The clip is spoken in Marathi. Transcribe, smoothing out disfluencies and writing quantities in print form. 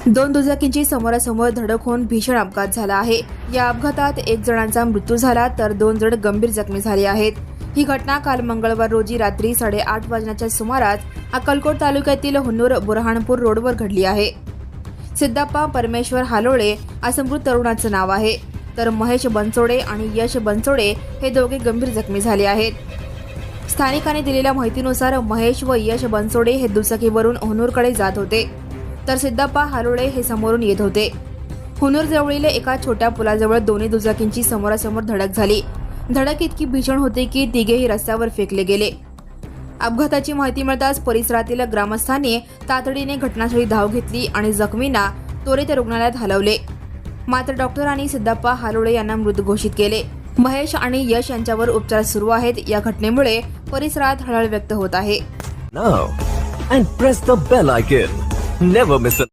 दोन दुचाकींची समोरासमोर धडक होऊन भीषण अपघात झाला आहे। या अपघातात 1 जणांचा मृत्यू झाला तर 2 जण गंभीर जखमी झाले आहेत। ही घटना काल मंगळवार रोजी रात्री 8:30 वाजण्याच्या सुमारास अक्कलकोट तालुक्यातील हुन्नूर बुरहानपूर रोडवर घडली आहे। सिद्धप्पा परमेश्वर हालोळे असं मृत तरुणाचं नाव आहे, तर महेश बनसोडे आणि यश बनसोडे हे दोघे गंभीर जखमी झाले आहेत। स्थानिकांनी दिलेल्या माहितीनुसार महेश व यश बनसोडे हे दुचाकीवरून हुन्नूरकडे जात होते, तर सिद्धप्पा हालोळे हे समोरून येत होते। हुन्नूर जवळील एका छोट्या पुलाजवळ दोन्ही दुचाकींची समोरासमोर धडक झाली। धडक इतकी भीषण होती की तिघेही रस्त्यावर फेकले गेले। अपघाताची माहिती मिळताच परिसरातील ग्रामस्थांनी तातडीने घटनास्थळी धाव घेतली आणि जखमींना त्वरित रुग्णालयात हलवले। मात्र डॉक्टरांनी सिद्धप्पा हालोळे यांना मृत घोषित केले। महेश आणि यश यांच्यावर उपचार सुरू आहेत। या घटनेमुळे परिसरात हळहळ व्यक्त होत आहे। Now and press the bell icon. Never miss a